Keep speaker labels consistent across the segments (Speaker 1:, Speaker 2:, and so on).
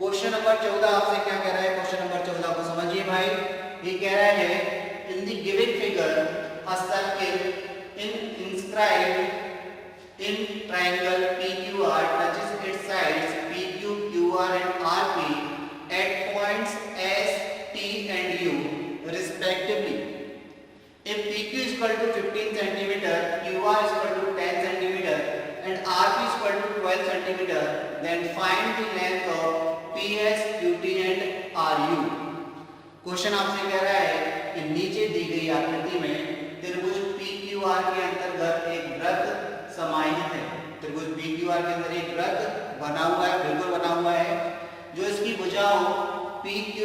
Speaker 1: Question number 14 आपसे क्या कह रहा है? क्वेश्चन नंबर 14 को समझिए भाई। ये कह रहा है in the given figure a circle inscribed in triangle PQR touches its sides PQ, QR and RP at points S, T and U respectively. If PQ is equal to 15 centimeter, QR is equal to 10 centimeter and RP is equal to 12 centimeter, then find the length of PS, QT and RU. Question आपसे कह रहा है कि नीचे दी गई आकृति में त्रिभुज PQR के अंतर्गत एक वृत्त समाहित है। त्रिभुज PQR के अंदर एक वृत्त बना हुआ है, बिल्कुल बना हुआ है, जो इसकी भुजाओं PQ,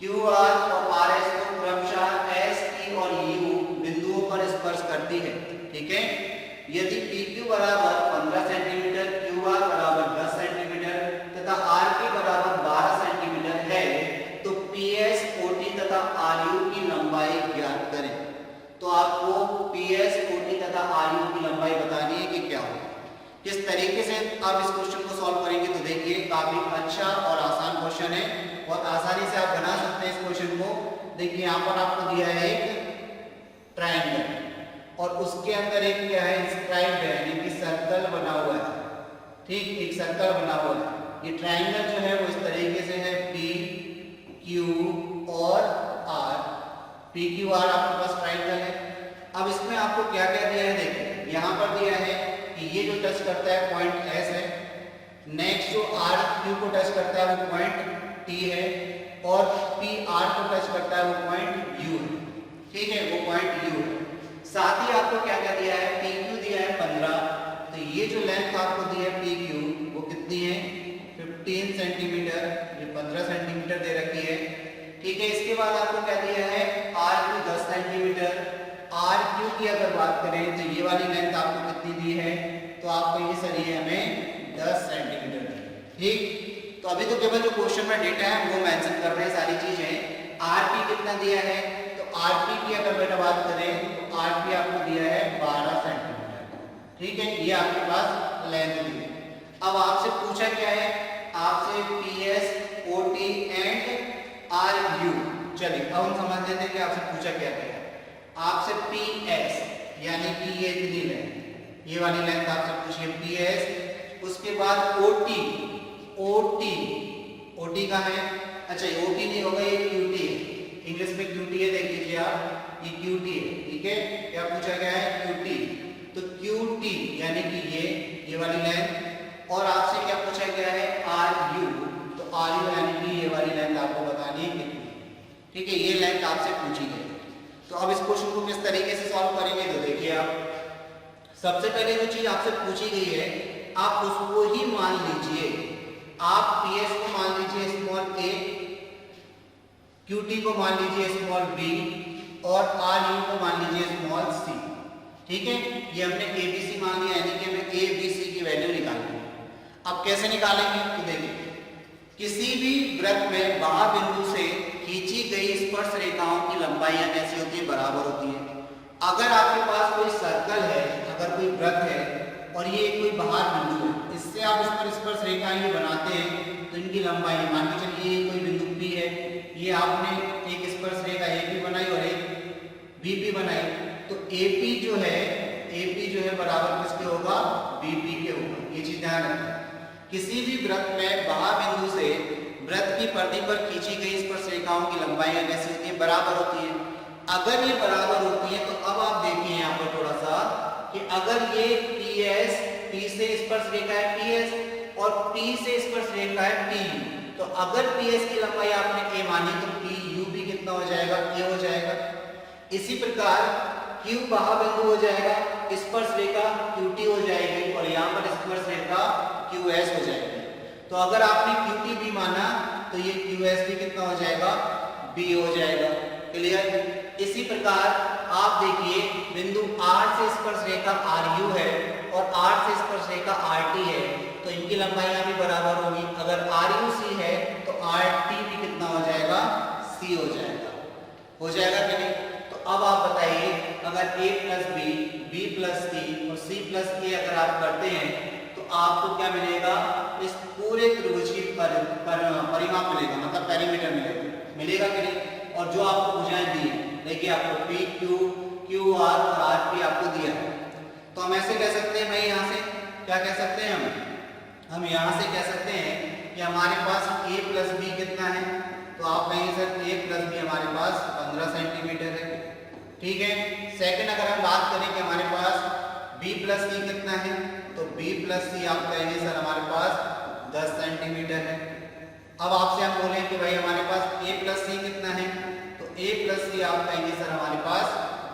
Speaker 1: QR और RS को क्रमशः S, T और U बिंदुओं पर स्पर्श करती है। ठीक है, यदि PQ बराबर 15 सेंटीमीटर, QR बराबर 10 सेंटीमीटर तथा RP बराबर 12 सेंटीमीटर है तो PS, OT तथा RU की लंबाई ज्ञात करें। तो आपको PS, OT तथा RU की लंबाई बतानी है कि क्या हो। किस तरीके से आप इस क्वेश्चन को सॉल्व करेंगे तो देखिए काफी अच्छा और आसान क्वेश्चन है, बहुत आसानी से आप बना सकते हैं इस क्वेश्चन को। देखिए यहाँ पर आपको दिया है एक ट्रायंगल और उसके अंदर एक क्या है, इंस्क्राइब्ड है, यानी कि सर्कल बना हुआ है। ठीक, एक सर्कल बना हुआ है। ये ट्रायंगल जो है वो इस तरीके से है P, Q और R। P, Q, R आपके पास ट्रायंगल है। अब इसमें आपको क्या क्या दिया है, देखिए यहाँ पर दिया है कि ये जो टच करता है पॉइंट S है, नेक्स्ट जो R, Q को टच करता है वो पॉइंट T है और P, R को टच करता है वो पॉइंट U है। ठीक है, वो पॉइंट U है। साथ ही आपको क्या क्या दिया है, PQ दिया है 15, तो ये जो लेंथ आपको दी है PQ वो कितनी है, 15 सेंटीमीटर, ये 15 सेंटीमीटर दे रखी है। ठीक है, इसके बाद आपको क्या दिया है, RQ 10 सेंटीमीटर। RQ की अगर बात करें तो ये वाली लेंथ आपको कितनी दी है, तो आपको ये सर ये हमें 10 सेंटीमीटर दी है। ठीक, तो अभी तो केवल जो क्वेश्चन में डेटा है वो मेंशन कर रहे हैं सारी चीजें। RP कितना दिया है, तो RP की अगर बेटा बात करें तो RP आपको दिया है 12 सेंटीमीटर। ठीक है, ये आपके पास लेंथ दी है। अब आपसे पूछा क्या है, आपसे PS, OT एंड RU। चलिए अब हम समझ लेते हैं कि आपसे पूछा क्या है। आपसे PS यानी कि ये इतनी लेंथ, ये वाली लेंथ आपसे पूछी है PS। उसके बाद OT का है, अच्छा ये OT नहीं होगा, ये QT है, इंग्लिश में QT है, देख लीजिए आप, ये QT है। ठीक है, क्या पूछा गया है, QT। तो QT यानी कि ये वाली लेंथ, और आपसे क्या पूछा गया है, RU। तो RU यानी कि ये वाली लेंथ आपको बतानी है कितनी। ठीक है, ये लेंथ आपसे पूछी गई। तो अब इस क्वेश्चन को किस तरीके से सॉल्व करेंगे, तो देखिए आप सबसे पहले जो चीज आपसे पूछी गई है आप उसको ही मान लीजिए। आप PS को मान लीजिए स्मॉल a, QT को मान लीजिए स्मॉल b और RU को मान लीजिए स्मॉल c। ठीक है, ये हमने ABC मान लिया, यानी कि हमें ABC की वैल्यू निकालनी है। अब कैसे निकालेंगे, तो देखिए किसी भी वृत्त में बाह्य बिंदु से खींची गई स्पर्श रेखाओं की लंबाइयां कैसी होती है, बराबर होती है। अगर आपके पास कोई सर्कल है, अगर कोई वृत्त है और ये कोई बाहर बिंदु है, इससे आप इस पर स्पर्श रेखाएं ये बनाते हैं तो इनकी लंबाई, मान के चलिए कोई बिंदु P है, ये आपने एक स्पर्श रेखा AP बनाई और एक BP बनाई, तो AP जो है बराबर किसके होगा, BP के होगा। ये चीज ध्यान रखना। किसी भी वृत्त में बाह्य बिंदु से वृत्त की परिधि पर खींची गई स्पर्श रेखाओं की लंबाइयां कैसी होती है, बराबर होती है। अगर ये बराबर होती है तो अब आप देखिए यहाँ पर थोड़ा सा कि अगर ये P से स्पर्श रेखा है PS और P से स्पर्श रेखा है PU, तो अगर PS की लंबाई आपने A मानी तो PU भी कितना हो जाएगा, A हो जाएगा। इसी प्रकार Q बाह्य बिंदु हो जाएगा, स्पर्श रेखा QT हो जाएगी और यहाँ पर स्पर्श रेखा QS हो जाएगी। तो अगर आपने QT भी माना तो ये QS भी कितना हो जाएगा, B हो जाएगा। क्लियर। इसी प्रकार आप देखिए बिंदु R से स्पर्श रेखा RU है और R से स्पर्श रेखा RT है, तो इनकी लंबाइयां भी बराबर होगी। अगर RU C है तो RT भी कितना हो जाएगा, C हो जाएगा। हो जाएगा कि नहीं। तो अब आप बताइए अगर A plus B, B plus C और C प्लस A अगर आप करते हैं तो आपको क्या मिलेगा, इस पूरे त्रिभुज की परिमाप मिलेगा, मतलब पेरीमीटर मिलेगा कि नहीं। और जो आपको भुजाएं दी है, देखिए आपको पी क्यू क्यू आर और आर पी आपको दिया है, तो हम ऐसे कह सकते हैं भाई, यहाँ से क्या कह सकते हैं हम यहाँ से कह सकते हैं कि हमारे पास a प्लस बी कितना है, तो आप कहेंगे सर a प्लस बी हमारे पास 15 सेंटीमीटर है, ठीक है। सेकंड अगर हम बात करें कि हमारे पास b प्लस सी कितना है, तो b प्लस सी आप कहेंगे सर हमारे पास 10 सेंटीमीटर है। अब आपसे हम बोले कि भाई हमारे पास a प्लस सी कितना है, तो a प्लस सी आप कहेंगे सर हमारे पास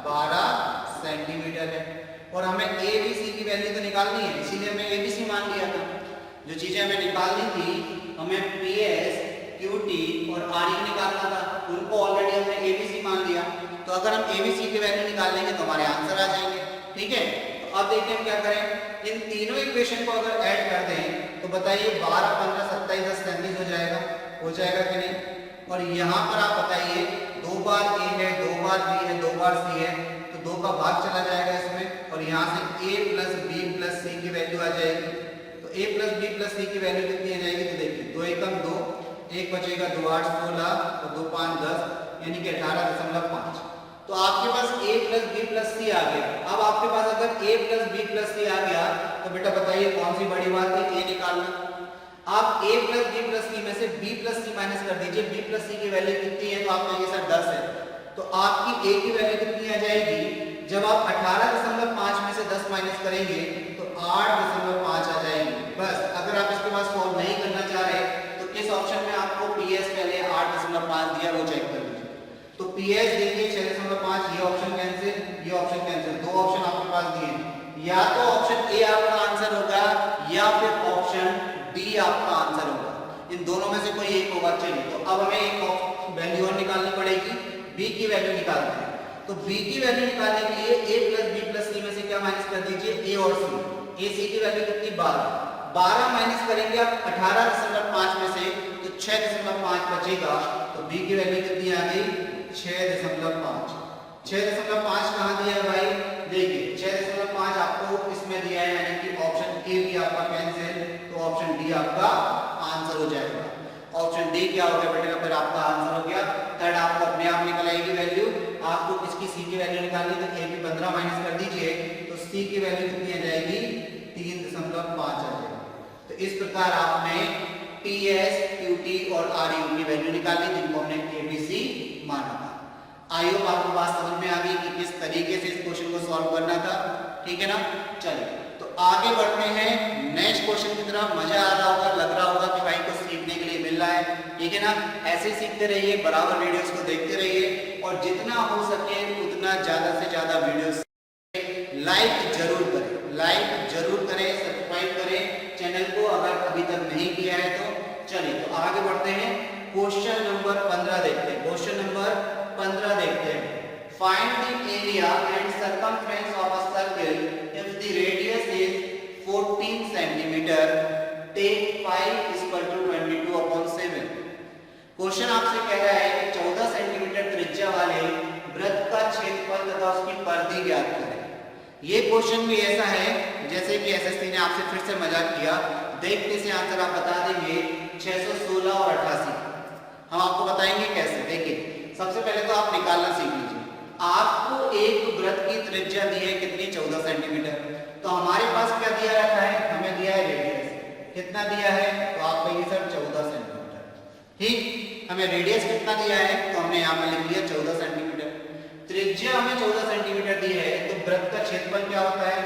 Speaker 1: 12 सेंटीमीटर है। और हमें a b c की वैल्यू तो निकालनी है, इसीलिए हमने a b c मान लिया था। जो चीजें हमें निकालनी थी, हमें पी एस क्यू टी और आर ई निकालना था, उनको ऑलरेडी हमने ए बी सी मान लिया। तो अगर हम ए बी सी की वैल्यू निकाल लेंगे तो हमारे आंसर आ जाएंगे, ठीक है। तो अब देखिए हम क्या करें, इन तीनों इक्वेशन को अगर ऐड कर दें तो बताइए 12 15 27 10 37 हो जाएगा कि नहीं। और यहाँ पर आप बताइए 2 बार ए है, 2 बार बी है, 2 बार सी है, तो 2 का भाग चला जाएगा इसमें, और यहाँ से a प्लस बी प्लस सी की वैल्यू आ जाएगी। तो a प्लस बी प्लस सी की वैल्यू कितनी आ जाएगी, तो देखिए 2 एकम 2, 1 बचेगा 2 8 16 और 2 5 10, यानी कि 18.5। तो आपके पास a प्लस बी प्लस सी आ गया। अब आपके पास अगर a प्लस बी प्लस सी आ गया तो बेटा बताइए कौन सी बड़ी बात है, a निकालना। आप a प्लस बी प्लस सी में से b प्लस सी माइनस कर दीजिए, b प्लस सी की वैल्यू कितनी है, तो आप कहेंगे सर 10 है। तो आपकी a की वैल्यू कितनी आ जाएगी, जब आप 18.5 में से 10 माइनस करेंगे तो 8.5 आ जाएगी। बस अगर आप इसके बाद सॉल्व नहीं करना चाह रहे तो इस ऑप्शन में आपको PS पहले 8.5 दिया, वो चेक कर लीजिए। तो PS देखिए 6.5, ये ऑप्शन कैंसिल, ये ऑप्शन कैंसिल, 2 ऑप्शन आपके पास दिए, या तो ऑप्शन ए आपका आंसर होगा या फिर ऑप्शन डी आपका आंसर होगा, इन दोनों में से कोई एक होगा। चलिए तो अब हमें एक वैल्यू और निकालनी पड़ेगी, बी की वैल्यू निकालते हैं। तो b की वैल्यू निकालने के लिए a प्लस बी प्लस सी में से क्या माइनस कर दीजिए, a और c। a c की वैल्यू कितनी 12 माइनस करेंगे आप 18.5 में से, तो 6.5 बचेगा। तो b की वैल्यू कितनी आ गई, 6.5। 6.5 कहाँ दिया है भाई, देखिए 6.5 आपको इसमें दिया है, यानी कि ऑप्शन ए भी आपका कैंसिल, तो ऑप्शन डी आपका आंसर हो जाएगा। ऑप्शन डी क्या हो गया बेटा, फिर आपका आंसर हो गया। थर्ड आपको अपने आप निकल आएगी वैल्यू। आपको किसकी सी की वैल्यू निकालनी, तो ए की 15 माइनस कर दीजिए, तो सी की वैल्यू कितनी आ जाएगी, 3.5 आ जाएगी। तो इस प्रकार आपने पी एस क्यू टी और आर यू की वैल्यू निकाली, जिनको हमने ए बी सी माना था। आई होप आपको बात समझ में आ गई कि किस तरीके से इस क्वेश्चन को सॉल्व करना था, ठीक है ना। चलिए तो आगे बढ़ते हैं नेक्स्ट क्वेश्चन की तरफ। मजा आ रहा होगा, लग रहा होगा कि भाई कुछ सीखने के लिए मिल रहा है, ठीक है ना। ऐसे सीखते रहिए, बराबर वीडियोस को देखते रहिए, और जितना हो सके उतना ज्यादा से ज्यादा वीडियोस लाइक जरूर करें, सब्सक्राइब करें चैनल को अगर अभी तक नहीं किया है तो। चलिए तो आगे बढ़ते हैं, क्वेश्चन नंबर 15 देखते हैं। क्वेश्चन नंबर 15 देखते हैं। Find the area and circumference of a circle if the radius is 14 centimetre, take 5=22/7। Question आपसे कह रहा है कि 14 सेंटीमीटर त्रिज्या वाले वृत्त का क्षेत्रफल तथा उसकी परिधि ज्ञात करें। ये क्वेश्चन भी ऐसा है जैसे कि एसएससी ने आपसे फिर से मजाक किया, देखने से आंसर आप बता देंगे 616 और 88। हम आपको बताएंगे कैसे। देखिए सबसे पहले तो आप निकालना सीख लीजिए। आपको एक वृत्त की त्रिज्या दी है कितनी, 14 सेंटीमीटर। तो हमारे पास क्या दिया रखा है, हमें दिया है रेडियस, कितना दिया है, तो आप कहिए सर 14 सेंटीमीटर। ठीक, हमें रेडियस कितना दिया है, तो हमने यहाँ पर लिख दिया 14 सेंटीमीटर। त्रिज्या हमें 14 सेंटीमीटर दी है, तो वृत्त का क्षेत्रफल क्या होता है,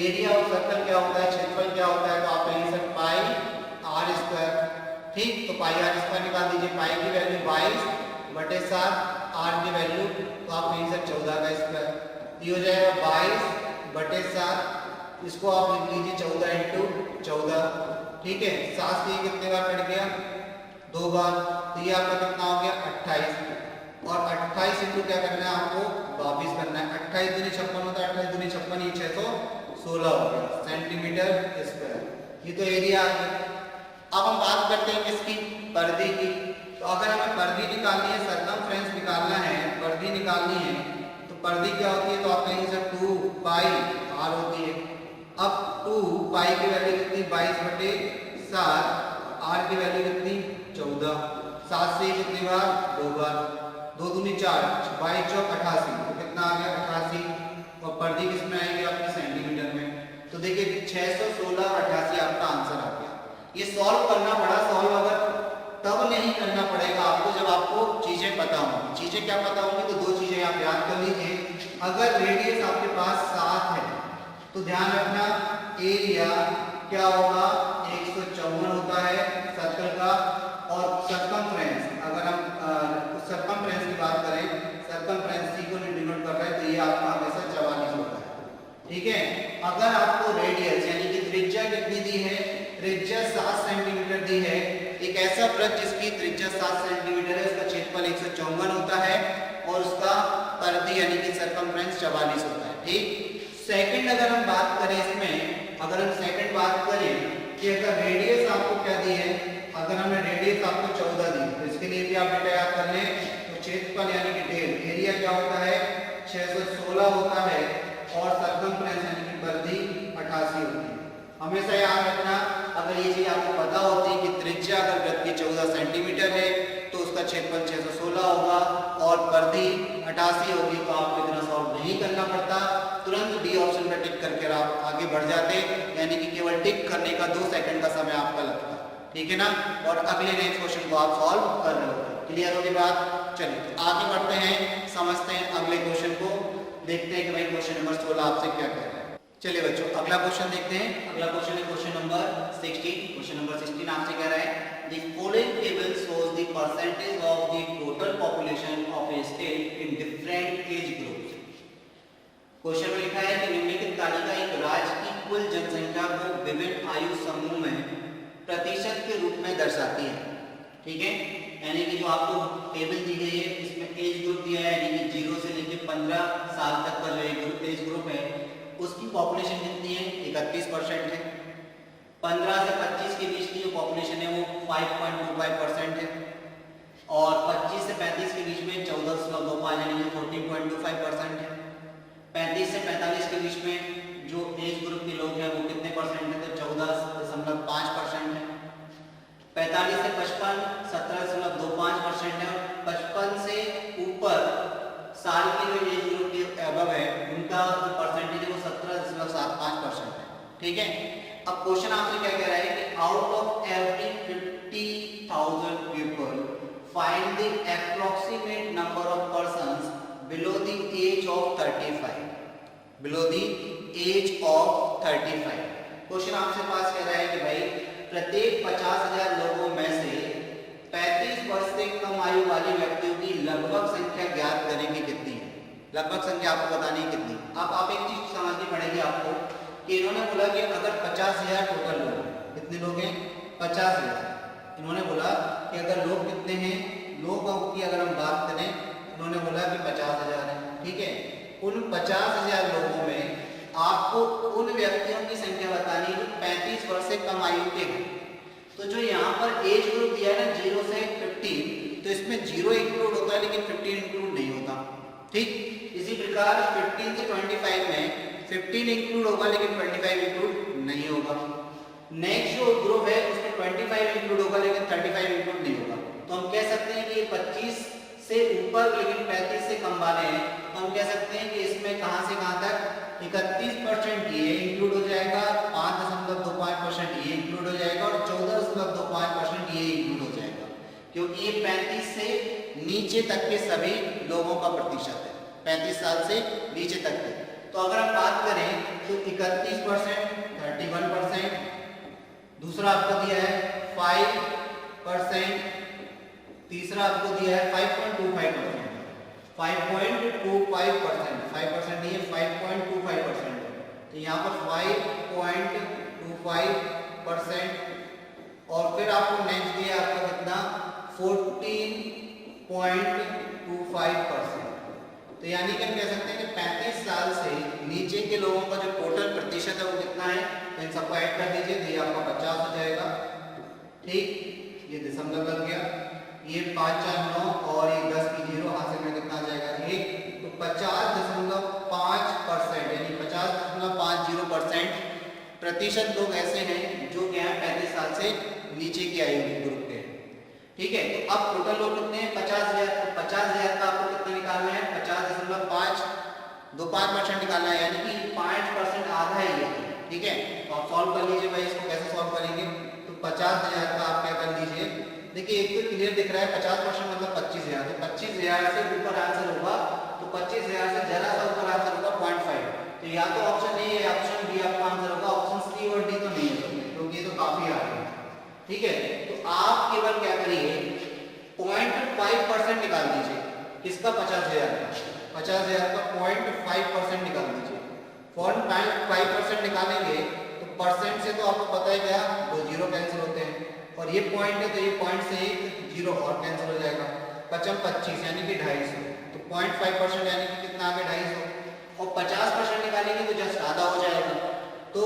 Speaker 1: एरिया ऑफ सर्कल क्या होता है, क्षेत्रफल क्या होता है, तो आप कहेंगे सर पाई आर स्क्वायर। ठीक, तो पाई आर स्क्वायर निकाल दीजिए। पाई की वैल्यू 22/7, आर की वैल्यू तो आप कहेंगे सर 14 का स्क्वायर, ये हो जाएगा 22/7। इसको आप लिख लीजिए 14 × 14। ठीक है, 7 से कितने बार कट गया, 2 बार, तो ये आपका कितना हो गया 28। और 28 इंटू क्या करना है आपको 22 करना है। 28 दूनी 56 होता है, 28 दूनी 56, ये 616 हो गया सेंटीमीटर स्क्वायर। ये तो एरिया आ गया। अब हम बात करते हैं किसकी, परिधि की। तो अगर हमें परिधि निकालनी है, सर्कमफ्रेंस निकालना है, परिधि निकालनी है, तो परिधि क्या होती है, तो आप कहेंगे सर 2 पाई आर होती है। अब 2 पाई की वैल्यू कितनी 22/7, आर की वैल्यू कितनी 14, 7 से कितनी बार 2 बार, 2 दूनी 4, 22 चौक 88, तो कितना आ गया 88, और परिधि किसमें आएगी आपकी सेंटीमीटर में। तो देखिए 616/88 आपका आंसर आ गया। ये सॉल्व करना पड़ा, सॉल्व अगर तब नहीं करना पड़ेगा आपको जब आपको चीजें पता होंगी। चीजें क्या पता होंगी, तो 2 चीजें आप याद कर लीजिए। अगर रेडियस आपके पास 7 है तो ध्यान रखना एरिया क्या होगा 154 होता है सर्कल का, और सरकमफ्रेंस अगर हम सरकमफ्रेंस की बात करें, सरकमफ्रेंस सी को डिनोट कर रहे हैं तो ये आपका हमेशा 44 होता है। ठीक है, अगर आपको रेडियस यानी कि त्रिज्या कितनी दी है, त्रिज्या 7 सेंटीमीटर दी है, एक ऐसा वृत्त जिसकी त्रिज्या 7 सेंटीमीटर है उसका क्षेत्रफल 154 होता है और उसका परिधि यानी कि सरकमफ्रेंस 44 होता है। ठीक, सेकंड अगर हम बात करें इसमें, अगर हम सेकंड बात करें कि अगर रेडियस आपको क्या दी है, अगर हमने रेडियस आपको 14 दी तो इसके लिए भी आप बेटा याद कर लें, तो क्षेत्रफल यानी कि डेल एरिया क्या होता है 616 होता है और सरकमफ्रेंस यानी कि परिधि 88 होती है। हमेशा याद रखना, अगर ये चीज आपको पता होती कि त्रिज्या अगर वृत्त की 14 सेंटीमीटर है तो उसका क्षेत्रफल 616 होगा और परिधि 88 होगी, तो आपको इतना सॉल्व नहीं करना पड़ता, तुरंत डी ऑप्शन पर टिक करके आप आगे बढ़ जाते, यानी कि केवल टिक करने का 2 सेकंड का समय आपका लगता। ठीक है ना, और अगले नेक्स्ट क्वेश्चन को आप सॉल्व कर रहे हो। क्लियर होगी बात? चलिए आगे बढ़ते हैं, समझते हैं अगले क्वेश्चन को, देखते हैं कि भाई क्वेश्चन नंबर 16 आपसे क्या कह रहा है। चलिए बच्चों अगला क्वेश्चन देखते हैं। अगला क्वेश्चन है क्वेश्चन नंबर 16। क्वेश्चन नंबर 16 आपसे कह रहा है the following table shows the percentage of the total population of A state in different age groups. Question में लिखा है कि निम्नलिखित तालिका एक राज्य की कुल जनसंख्या को विभिन्न आयु समूह में प्रतिशत के रूप में दर्शाती है। ठीक है, यानी कि जो आपको टेबल दी गई है इसमें एज ग्रुप दिया है, यानी कि 0 से लेकर 15 साल तक का जो एज ग्रुप है उसकी पॉपुलेशन कितनी है 31% है। 15 से 25 के बीच की जो पॉपुलेशन है वो 5.25% है और 25 से 35 के बीच में 14.25 यानी कि 14.25% है। 35 से 45 के बीच में जो एज ग्रुप के लोग हैं वो कितने परसेंट है, तो 14.5% है। 45 से 55 17.25% है और 55 से ऊपर साल के जो एज ग्रुप के अबव है उनका जो परसेंटेज है वो 17.75% है। ठीक है, अब क्वेश्चन आपसे क्या कह रहा है कि out of every 50,000 people find the approximate number of persons below the age of 35, below the age of 35। Question आपसे पास कह रहा है कि भाई प्रत्येक 50,000 लोगों में से 35 वर्ष से कम आयु वाले व्यक्तियों की लगभग संख्या ज्ञात करें कि कितनी है। लगभग संख्या आपको बतानी है कितनी। अब आप एक चीज समझनी पड़ेगी आपको कि इन्होंने बोला कि अगर 50,000 टोटल लोग, कितने लोग हैं 50,000। इन्होंने बोला कि अगर लोग कितने हैं, लोगों की अगर हम बात करें, इन्होंने बोला कि 50,000 है। ठीक है, उन 50,000 लोगों में आपको उन व्यक्तियों की संख्या बतानी है जो 35 वर्ष से कम आयु के हैं। तो जो यहाँ पर एज ग्रुप दिया है ना 0 से 15, तो इसमें 0 इंक्लूड होता है लेकिन 15 इंक्लूड नहीं होता। ठीक, इसी प्रकार 15 से 25 में 15 इंक्लूड होगा लेकिन 25 इंक्लूड नहीं होगा। नेक्स्ट जो ग्रुप है उसमें 25 इंक्लूड होगा लेकिन 35 इंक्लूड नहीं होगा। तो हम कह सकते हैं कि ये 25 से ऊपर लेकिन 35 से कम वाले हैं, तो हम कह सकते हैं कि इसमें कहां से कहां तक 31% ये इंक्लूड हो जाएगा, 5.25% ये इंक्लूड हो जाएगा और 14.25% ये इंक्लूड हो जाएगा, क्योंकि ये 35 से नीचे तक के सभी लोगों का प्रतिशत है, 35 साल से नीचे तक के। तो अगर हम बात करें तो 31%, 31%, दूसरा आपको दिया है 5%, तीसरा आपको दिया है 5.25%, 5.25%, 5% नहीं है 5.25%, तो यहाँ पर 5.25% और फिर आपको नेक्स्ट दिया आपका कितना 14.25%। तो यानी कि हम कह सकते हैं कि 35 साल से नीचे के लोगों का जो टोटल प्रतिशत है वो कितना है, तो इन सबको ऐड कर दीजिए तो ये आपका 50 हो जाएगा। ठीक, ये दशमलव लग गया, ये 5 4 9 और ये 10 की 0 हासिल में कितना आ जाएगा 1, तो 50.5% यानी 50.50% प्रतिशत लोग ऐसे हैं जो क्या है 35 साल से नीचे की आयु ग्रुप के हैं। ठीक है, तो अब टोटल लोग कितने हैं 50,000। 50,000 का आपको कितना निकालना है 50.525% निकालना है, यानी कि 5% आधा है ये। ठीक है, तो आप सॉल्व कर लीजिए भाई, इसको कैसे सॉल्व करेंगे। तो 50,000 का आप क्या कर लीजिए, देखिए एक तो क्लियर दिख रहा है 50% मतलब 25,000, तो 25,000 से ऊपर आंसर होगा, तो 25,000 से जरा सा ऊपर आंसर होगा 0.5। तो या तो ऑप्शन ए या ऑप्शन बी आपका आंसर होगा, ऑप्शन सी और डी तो नहीं है क्योंकि ये तो काफी आगे है। ठीक है, तो आप केवल क्या करिए 0.5% निकाल दीजिए, किसका 50,000 का, 50,000 का 0.5% निकाल दीजिए। 0.5% निकालेंगे तो परसेंट से तो आपको पता है क्या, वो जीरो कैंसिल होते हैं, और ये पॉइंट है तो ये पॉइंट से एक जीरो और कैंसिल हो जाएगा, 25 यानी कि 250। तो 0.5% यानी कि कितना आ गया 250, और 50% निकालेंगे तो जस्ट आधा हो जाएगा। तो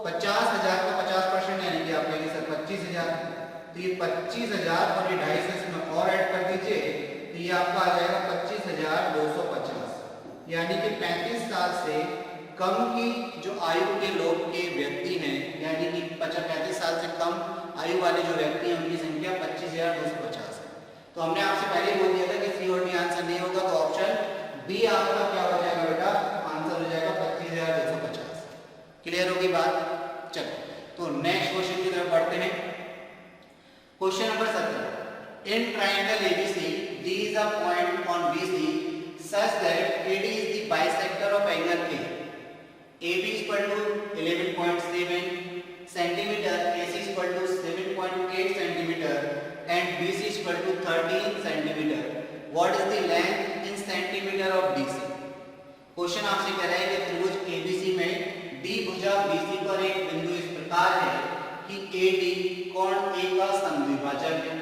Speaker 1: 50,000 का 50% यानी कि आप लेंगे सर 25,000, तो ये 25,000 और ये 250 इसमें और ऐड कर दीजिए, तो ये आपका आ जाएगा 25,250, यानी कि 35 साल से कम की जो आयु के लोग के व्यक्ति हैं, यानी कि 35 साल से कम आयु वाले जो व्यक्ति हैं उनकी संख्या 25,250 है। तो हमने आपसे पहले बोल दिया था कि सी और डी आंसर नहीं होगा, तो ऑप्शन बी आपका क्या हो जाएगा बेटा, आंसर हो जाएगा 25,250। क्लियर होगी बात। चलो तो नेक्स्ट क्वेश्चन की तरफ बढ़ते हैं। Question number 17, in triangle ABC D is a point on BC such that AD is the bisector of angle A. AB is equal to 11.7 centimeter, AC is equal to 7.8 centimeter, and BC is equal to 13 centimeter. What is the length in centimeter of DC? Question आपसे कह रहा है कि त्रिभुज ABC में D भुजा BC पर एक बिंदु इस प्रकार है कि AD कोण A का समद्विभाजक है।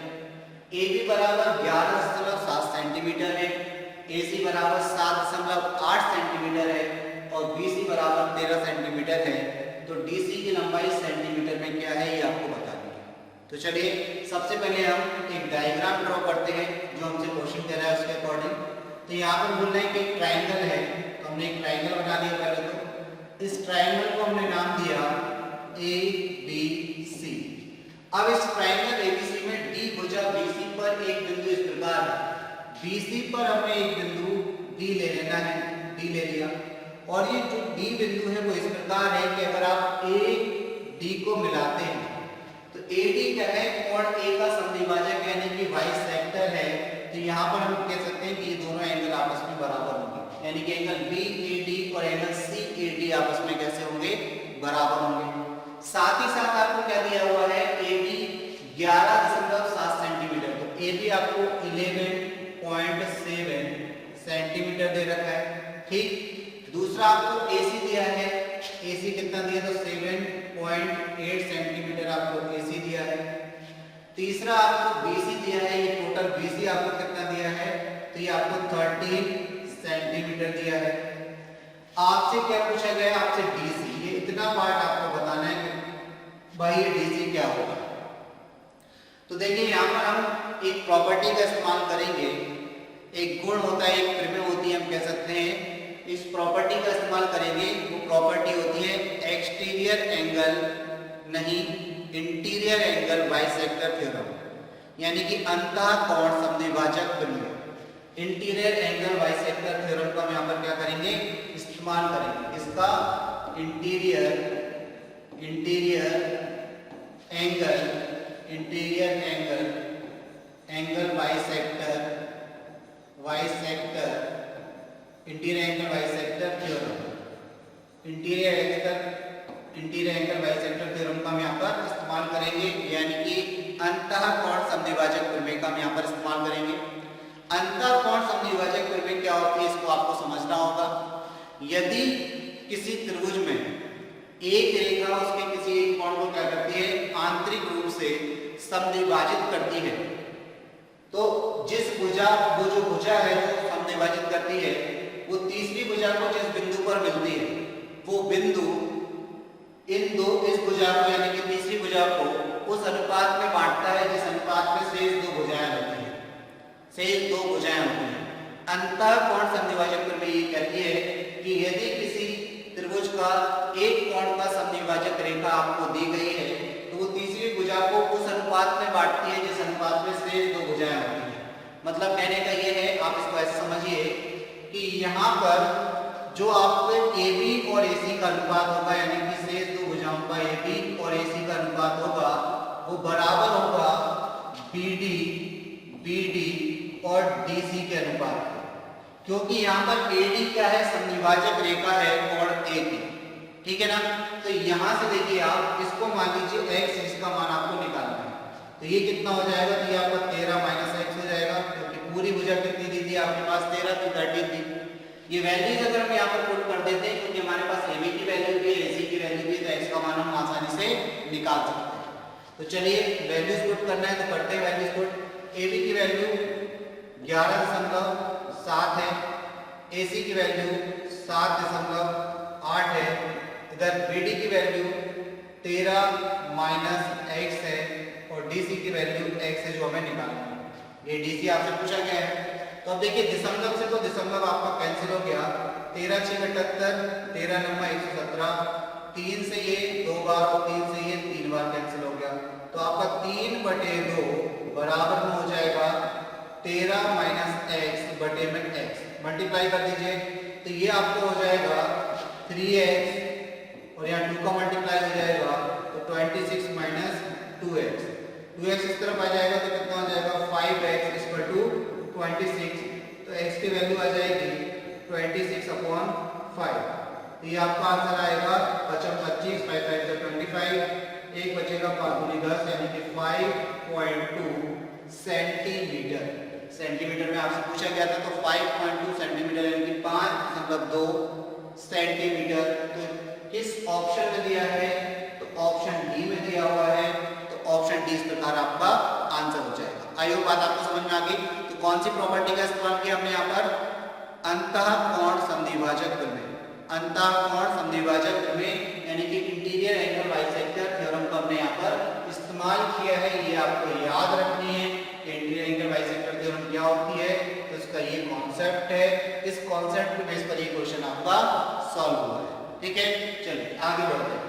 Speaker 1: AB बराबर 11.7 सेंटीमीटर है, AC बराबर 7.8 सेंटीमीटर है, और BC बराबर 13 सेंटीमीटर है। तो DC की लंबाई सेंटीमीटर में क्या है ये आपको बतानी है। तो चलिए सबसे पहले हम एक डायग्राम ड्रॉ करते हैं जो हमसे क्वेश्चन कह रहा है उसके अकॉर्डिंग। तो यहाँ पर बोल रहे हैं कि एक ट्रायंगल है, तो हमने एक ट्रायंगल बना लिया पहले। तो इस ट्रायंगल को हमने नाम दिया ABC। अब इस ट्रायंगल ABC में D भुजा BC पर एक बिंदु इस प्रकार है, BC पर हमें एक बिंदु D ले लेना है, D ले लिया, और ये जो D बिंदु है वो इस प्रकार है कि अगर आप AD को मिलाते हैं तो AD क्या है, कोण A का समद्विभाजक यानी कि बाइसेक्टर है। तो यहाँ पर हम कह सकते हैं कि ये दोनों एंगल आपस में बराबर होंगे, यानी कि एंगल BAD और एंगल CAD आपस में कैसे होंगे, बराबर होंगे। साथ ही साथ आपको क्या दिया हुआ है, AB 11.7 सेंटीमीटर, तो AB आपको 11.7 सेंटीमीटर दे रखा है। ठीक, दूसरा आपको AC दिया है, AC कितना दिया, तो 7.8 सेंटीमीटर आपको AC दिया है। तीसरा आपको BC दिया है, ये टोटल BC आपको कितना दिया है, तो ये आपको 13 सेंटीमीटर दिया है। आपसे क्या पूछा गया, आपसे DC, ये इतना पार्ट आपको बताना है कि भाई ये DC क्या होगा। तो देखिए यहाँ पर हम एक प्रॉपर्टी का इस्तेमाल करेंगे, एक गुण होता है, एक प्रिमिव होती है, हम कह सकते हैं इस प्रॉपर्टी का इस्तेमाल करेंगे। वो प्रॉपर्टी होती है एक्सटीरियर एंगल नहीं इंटीरियर एंगल बाइसेक्टर थ्योरम, यानी कि अंतः कोण समद्विभाजक प्रमेय। इंटीरियर एंगल बाइसेक्टर थ्योरम का हम यहाँ पर क्या करेंगे, इस्तेमाल करेंगे। इसका interior angle bisector interior angle bisector theorem, interior angle bisector theorem का हम यहाँ पर इस्तेमाल करेंगे, यानी कि अंतः कोण समद्विभाजक प्रमेय का हम यहाँ पर इस्तेमाल करेंगे। अंतः कोण समद्विभाजक प्रमेय क्या होती है, इसको आपको समझना होगा। यदि किसी त्रिभुज में एक रेखा उसके किसी एक कोण को क्या करती है, आंतरिक रूप से समद्विभाजित करती है, तो जिस भुजा, वो जो भुजा है जो समद्विभाजित करती है, वो तीसरी भुजा को जिस बिंदु पर मिलती है, वो बिंदु इस भुजा को यानी कि तीसरी भुजा को उस अनुपात में बांटता है जिस अनुपात में शेष दो भुजाएं होती हैं, अंतः कोण समद्विभाजक प्रमेय ये कहती है कि यदि किसी त्रिभुज का एक कोण का समद्विभाजक रेखा आपको दी गई है तो वो तीसरी भुजा को उस अनुपात में बांटती है जिस अनुपात में शेष दो भुजाएं होती हैं। मतलब कहने का ये है, आप इसको ऐसे समझिए कि यहाँ पर जो आपके AB और AC का अनुपात होगा, यानी कि शेष दो भुजाओं का AB और AC का अनुपात होगा, वो बराबर होगा BD, BD और DC के अनुपात के। क्योंकि यहाँ पर AD क्या है, समद्विभाजक रेखा है कोण A की, ठीक है ना। तो यहाँ से देखिए आप इसको मान लीजिए x, इसका मान आपको निकालना है, तो ये कितना हो जाएगा, तो ये आपका 13 माइनस x हो जाएगा, क्योंकि पूरी भुजा कितनी दी थी आपके पास 13 तो 13 थी। ये वैल्यूज अगर हम यहाँ पर पुट कर देते हैं, क्योंकि हमारे पास AB की वैल्यू भी है, AC की वैल्यू भी है, तो x का मान हम आसानी से निकाल सकते हैं। तो चलिए वैल्यूज पुट करना है तो करते हैं वैल्यूज पुट। AB की वैल्यू 11.7 है, AC की वैल्यू 7.8 है, इधर BD की वैल्यू 13 माइनस x है और DC की वैल्यू x है जो हमें निकालना है। ये DC आपसे पूछा गया है। तो अब देखिए दशमलव से तो दशमलव आपका कैंसिल हो गया, 13 6 78, 13 9 117, 3 से ये 2 बार और 3 से ये 3 बार कैंसिल हो गया, तो आपका 3/2 बराबर में हो जाएगा 13 माइनस x बटे में x, मल्टीप्लाई कर दीजिए तो ये आपको हो जाएगा 3x और यहाँ 2 का मल्टीप्लाई हो जाएगा तो 26 माइनस 2x, 2x इस तरफ आ जाएगा तो कितना हो जाएगा 5x इक्वल टू 26, तो x की वैल्यू आ जाएगी 26/5। तो ये आपका आंसर आएगा 25, 5 5 25, एक बचेगा 5 10 यानी कि 5.2 सेंटीमीटर। सेंटीमीटर में आपसे पूछा गया था, तो 5.2 सेंटीमीटर यानी कि 5.2 सेंटीमीटर। तो किस ऑप्शन में दिया है, तो ऑप्शन डी में दिया हुआ है, तो ऑप्शन डी इस प्रकार आपका आंसर हो जाएगा। आई होप बात आपको समझ में आ गई। तो कौन सी प्रॉपर्टी का इस्तेमाल किया हमने यहाँ पर, अंतःकोण समद्विभाजक में, अंतःकोण समद्विभाजक में यानी कि इंटीरियर एंगल बाइसेक्टर थ्योरम का हमने यहाँ पर इस्तेमाल किया है। ये आपको याद रखनी है कि इंटीरियर एंगल बाइसेक्टर थ्योरम क्या होती है, तो इसका ये कॉन्सेप्ट है, इस कॉन्सेप्ट के बेस पर ये क्वेश्चन आपका सॉल्व हुआ है। ठीक है, चलिए आगे बढ़ते हैं।